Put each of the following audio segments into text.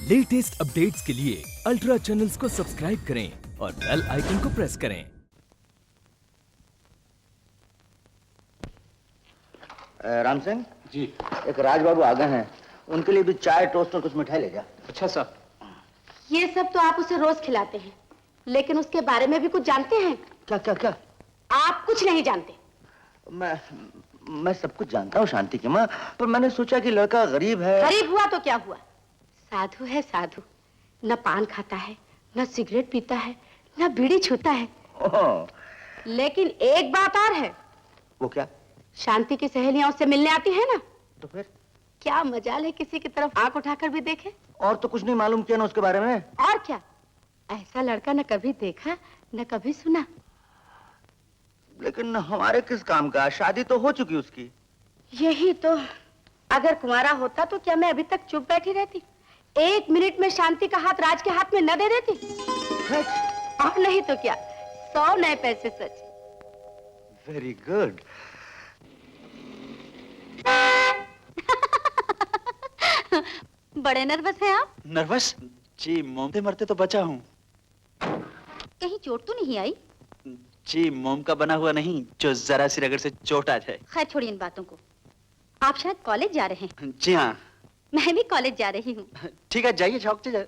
Latest updates के लिए ultra channels को सब्सक्राइब करें और बेल आइकन को प्रेस करें। राम सिंह जी। एक राज बाबू आ गए हैं, उनके लिए भी चाय टोस्ट और कुछ मिठाई ले जा। अच्छा सर। ये सब तो आप उसे रोज खिलाते हैं, लेकिन उसके बारे में भी कुछ जानते हैं? क्या क्या क्या? आप कुछ नहीं जानते। मैं सब कुछ जानता हूँ शांति की माँ, पर मैंने सोचा कि लड़का गरीब है। गरीब हुआ तो क्या हुआ, साधु है साधु। न पान खाता है, न सिगरेट पीता है, न बीड़ी छूता है। लेकिन एक बात और है। वो क्या? शांति की सहेलियां उससे मिलने आती है ना, तो फिर क्या मजाल है किसी की तरफ आंख उठाकर भी देखे। और तो कुछ नहीं मालूम किया ना उसके बारे में। और क्या, ऐसा लड़का न कभी देखा न कभी सुना। लेकिन हमारे किस काम का, शादी तो हो चुकी उसकी। यही तो, अगर कुंवारा होता तो क्या मैं अभी तक चुप बैठी रहती? एक मिनट में शांति का हाथ राज के हाथ में न दे देती? और नहीं तो क्या, 100 नए पैसे सच। Very good. बड़े नर्वस हैं आप? नर्वस? जी, मोम से मरते तो बचा हूँ। कहीं चोट तो नहीं आई? जी, मोम का बना हुआ नहीं, जो जरा सी रगड़ से चोट आ जाए। खैर छोड़िए इन बातों को। आप शायद कॉलेज जा रहे हैं। जी हाँ। मैं भी कॉलेज जा रही हूँ। ठीक है, जाइए, चौक से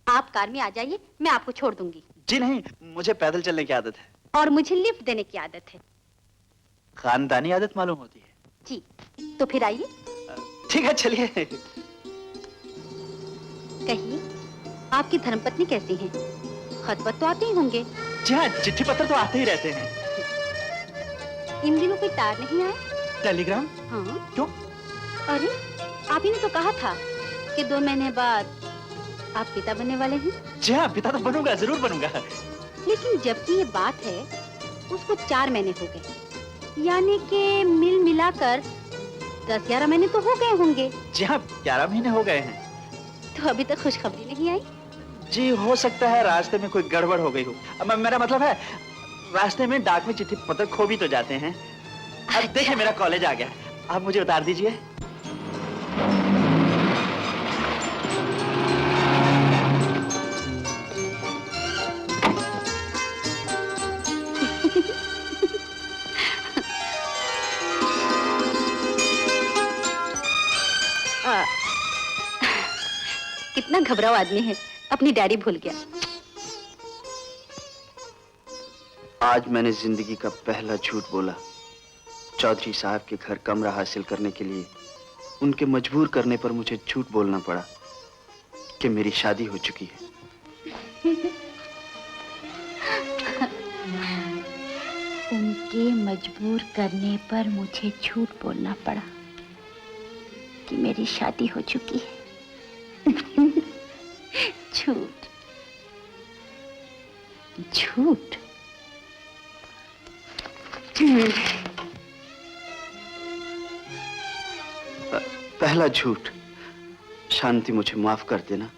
आप कार में आ जाइए, मैं आपको छोड़ दूंगी। जी नहीं, मुझे पैदल चलने की आदत है। और मुझे लिफ्ट देने की आदत है। खानदानी आदत मालूम होती है। जी, तो फिर आइए। ठीक है, चलिए। कहिए, आपकी धर्मपत्नी कैसी है? खत पत तो आते ही होंगे। जी हाँ, चिट्ठी पत्र तो आते ही रहते हैं। इन दिनों कोई तार नहीं आया? टेलीग्राम? हाँ। क्यों? अरे, आप ही ने तो कहा था कि 2 महीने बाद आप पिता बनने वाले हैं। जी हाँ, पिता तो बनूंगा, जरूर बनूंगा। लेकिन जबकि ये बात है, उसको 4 महीने हो गए, यानी कि मिल मिलाकर 10-11 महीने तो हो गए होंगे। जी हाँ, 11 महीने हो गए हैं। तो अभी तक खुशखबरी नहीं आई? जी, हो सकता है रास्ते में कोई गड़बड़ हो गई हो। मेरा मतलब है, रास्ते में डाक में चिट्ठी पत्र खो भी तो जाते हैं। अब देखिए, मेरा कॉलेज आ गया, आप मुझे उतार दीजिए। कितना घबराओ आदमी है, अपनी डायरी भूल गया। आज मैंने जिंदगी का पहला झूठ बोला। चौधरी साहब के घर कमरा हासिल करने के लिए उनके मजबूर करने पर मुझे झूठ बोलना पड़ा कि मेरी शादी हो चुकी है। उनके मजबूर करने पर मुझे झूठ बोलना पड़ा कि मेरी शादी हो चुकी है। झूठ झूठ। पहला झूठ। शांति, मुझे माफ कर देना।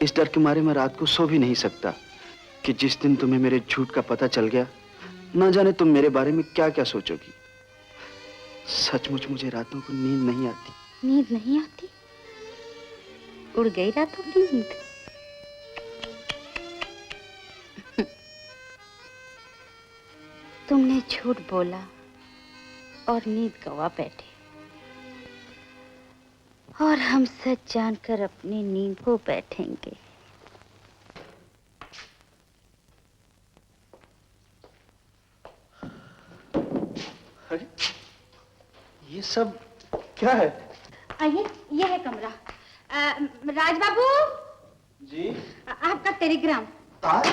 इस डर के मारे मैं रात को सो भी नहीं सकता कि जिस दिन तुम्हें मेरे झूठ का पता चल गया, ना जाने तुम मेरे बारे में क्या क्या सोचोगी। सचमुच मुझे रातों को नींद नहीं आती। नींद नहीं आती? उड़ गई रातों की नींद। तुमने झूठ बोला और नींद गवा बैठे, और हम सच जानकर अपनी नींद को बैठेंगे। अरे, ये सब क्या है? आइए, ये है कमरा। राज बाबू जी। आपका टेलीग्राम। तार?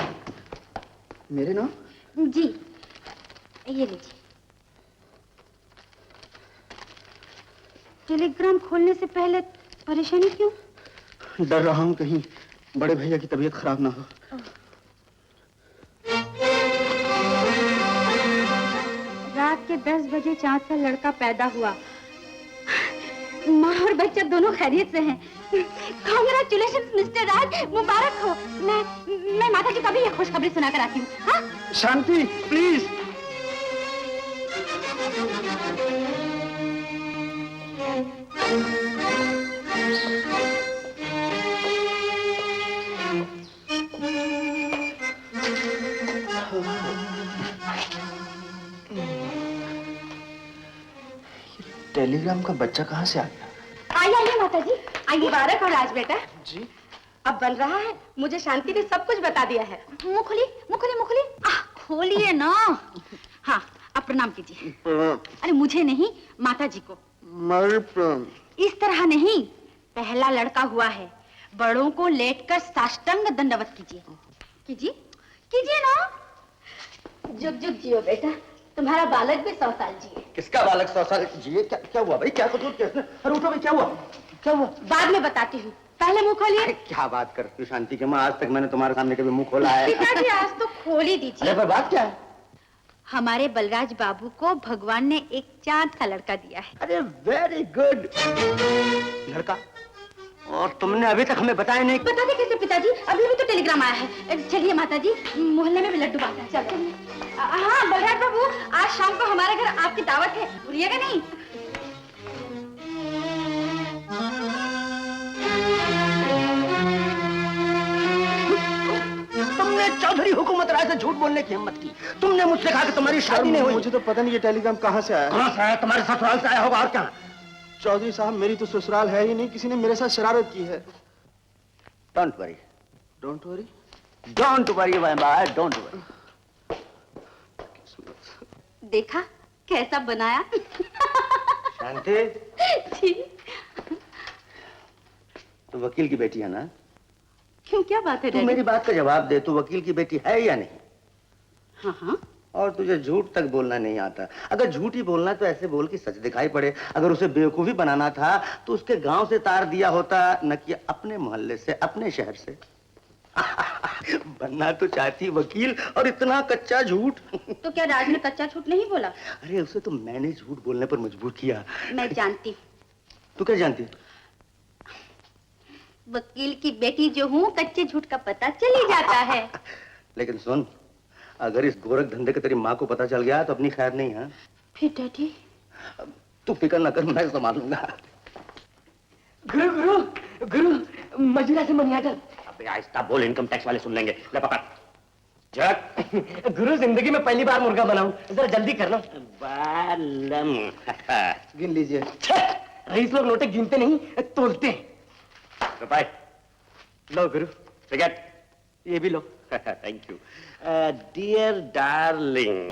मेरे नाम? जी, ये लीजिए। टेलीग्राम खोलने से पहले परेशानी क्यों? डर रहा हूँ कहीं बड़े भैया की तबीयत खराब ना हो। रात के 10 बजे चांद सा लड़का पैदा हुआ। माँ और बच्चा दोनों खैरियत से हैं। कांग्रेचुलेशंस मिस्टर राज, मुबारक हो। मैं माता जी को भी ये खुशखबरी सुनाकर आती हूँ। हाँ? शांति, प्लीज। टेलीग्राम का बच्चा कहाँ से आ गया? आइए आइए माता जी, आइए। मुबारक हो राज बेटा। जी अब बन रहा है, मुझे शांति ने सब कुछ बता दिया है। मुँह खोली, मुँह खोली, मुँह खोली। खोलिए ना। हाँ, अब प्रणाम कीजिए। अरे मुझे नहीं, माता जी को। इस तरह नहीं, पहला लड़का हुआ है, बड़ों को लेटकर साष्टांग दंडवत कीजिए। कीजिए, कीजिए ना। जुग जुग जियो बेटा, तुम्हारा बालक भी 100 साल जिए। किसका बालक 100 साल जिए? क्या हुआ भाई? क्या कसूर किया इसने? अरे उठो भाई, क्या हुआ? क्या हुआ? बाद में बताती हूँ, पहले मुंह खोलिए। क्या बात करती हो शांति की माँ? आज तक मैंने तुम्हारे सामने कभी मुंह खोला है? पिताजी आज तो खोल ही दीजिए। अरे पर बात क्या है? हमारे बलराज बाबू को भगवान ने एक चांद सा लड़का दिया है। अरे वेरी गुड। लड़का? और तुमने अभी तक हमें बताया नहीं? बता दे कैसे पिताजी, अभी भी तो टेलीग्राम आया है। चलिए माता जी, मोहल्ले में भी लड्डू बांटा है। चलो। हाँ बलराज बाबू, आज शाम को हमारे घर आपकी दावत है, भूलिएगा नहीं। तुमने चौधरी हुकूमत राय से झूठ बोलने की हिम्मत की। तुमने मुझसे कहा कि तुम्हारी शादी नहीं हुई। मुझे तो पता नहीं ये टेलीग्राम कहाँ से आया। कहाँ से आया? तुम्हारे ससुराल से आया होगा, और क्या? चौधरी साहब, मेरी तो ससुराल है ही नहीं, किसी ने मेरे साथ शरारत की है। Don't worry, don't worry, don't worry my boy, don't worry. देखा कैसा बनाया? शांति, जी। तू वकील की बेटी है ना? क्यों, क्या बात है तू डैडी? मेरी बात का जवाब दे, तू वकील की बेटी है या नहीं? हाँ हाँ। और तुझे झूठ तक बोलना नहीं आता। अगर झूठ ही बोलना तो ऐसे बोल कि सच दिखाई पड़े। अगर उसे बेवकूफी बनाना था तो उसके गांव से तार दिया होता, न कि अपने मोहल्ले से, अपने शहर से। बनना तो चाहती वकील, और इतना कच्चा झूठ। तो क्या राज ने कच्चा झूठ नहीं बोला? अरे उसे तो मैंने झूठ बोलने पर मजबूर किया। मैं जानती हूँ। तू क्या जानती? वकील की बेटी जो हूँ, कच्चे झूठ का पता चल ही जाता है। लेकिन सुन, अगर इस गोरख धंधे के तेरी माँ को पता चल गया तो अपनी खैर नहीं है। फिर डैडी? तू फिक्र न कर, मैं संभालूंगा। गुरु गुरु गुरु, मजूरा से मनी आर्डर। अबे आहिस्ता बोल, इनकम टैक्स वाले सुन लेंगे। ले पकड़। झट। गुरु, जिंदगी में पहली बार मुर्गा बनाऊं, जरा जल्दी कर लो। बालम। गिन लीजिए। रईस लोग नोटे गिनते नहीं, तोलते हैं। रुपए लो गुरु। टिकट ये भी लो। Thank you. डियर डार्लिंग,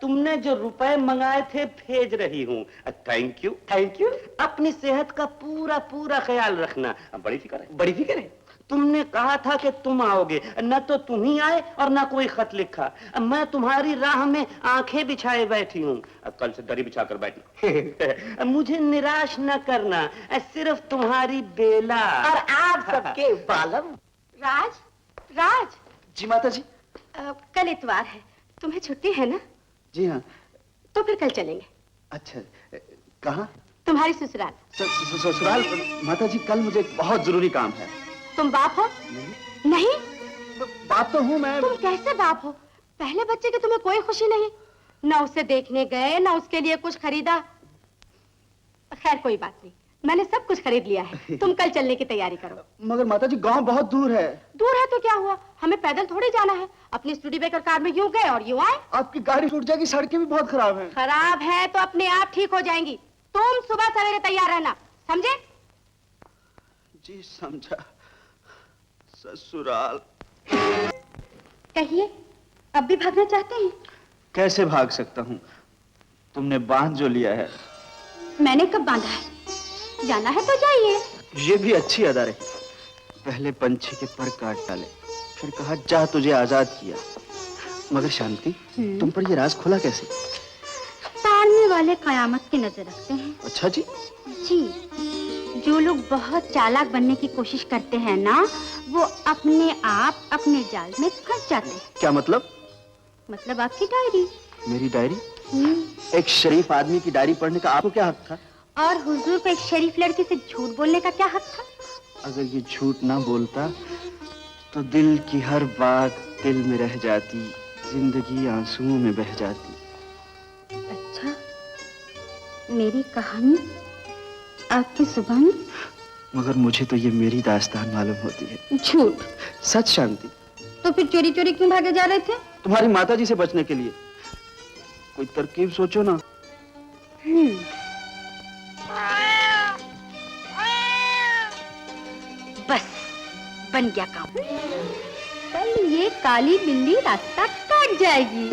तुमने जो रुपए मंगाए थे भेज रही हूँ। Thank you. Thank you. अपनी सेहत का पूरा पूरा ख्याल रखना। बड़ी फिक्र है। बड़ी फिक्र है। तुमने कहा था कि तुम आओगे, न तो तुम ही आए और न कोई खत लिखा। मैं तुम्हारी राह में आंखें बिछाए बैठी हूँ। कल से दरी बिछा कर बैठना। मुझे निराश न करना, सिर्फ तुम्हारी बेला। और आप सबके बालम। राज, राज। जी माता जी। कल इतवार है, तुम्हें छुट्टी है ना? जी हाँ। तो फिर कल चलेंगे। अच्छा, कहाँ? तुम्हारी ससुराल। ससुराल? माता जी, कल मुझे एक बहुत जरूरी काम है। तुम बाप हो? नहीं। बाप तो हूँ मैं। तुम कैसे बाप हो? पहले बच्चे की तुम्हें कोई खुशी नहीं, ना उसे देखने गए, ना उसके लिए कुछ खरीदा। खैर कोई बात नहीं, मैंने सब कुछ खरीद लिया है। तुम कल चलने की तैयारी करो। मगर माता जी, गांव बहुत दूर है। दूर है तो क्या हुआ, हमें पैदल थोड़ी जाना है। अपनी स्टूडियोबेकर कार में यूं गए और यूं आए। आपकी गाड़ी टूट जाएगी, सड़कें भी बहुत खराब हैं। खराब है तो अपने आप ठीक हो जाएंगी। तुम सुबह सवेरे तैयार रहना, समझे? जी समझा। ससुराल। कहिए, अब भी भागना चाहते हैं? कैसे भाग सकता हूँ? तुमने बांध जो लिया है। मैंने कब बांधा है? जाना है तो जाइए। ये भी अच्छी अदा रही। पहले पंछी के पर काट डाले, फिर कहा जा तुझे आजाद किया। मगर शांति, तुम पर ये राज खुला कैसे? ताड़ने वाले कयामत की नजर रखते हैं। अच्छा जी। जी, जो लोग बहुत चालाक बनने की कोशिश करते हैं ना, वो अपने आप अपने जाल में फंस जाते हैं। क्या मतलब? मतलब आपकी डायरी। मेरी डायरी? एक शरीफ आदमी की डायरी पढ़ने का आपको क्या हक था? और हुजूर को एक शरीफ लड़की से झूठ बोलने का क्या हक था? अगर ये झूठ ना बोलता तो दिल की हर बात दिल में रह जाती, जिंदगी आंसुओं में बह जाती। अच्छा, मेरी कहानी आपकी जुबानी? मगर मुझे तो ये मेरी दास्तान मालूम होती है। झूठ। सच शांति। तो फिर चोरी चोरी क्यों भागे जा रहे थे? तुम्हारी माताजी से बचने के लिए। कोई तरकीब सोचो ना। बस बन गया काम। कल ये काली बिल्ली रास्ता काट जाएगी।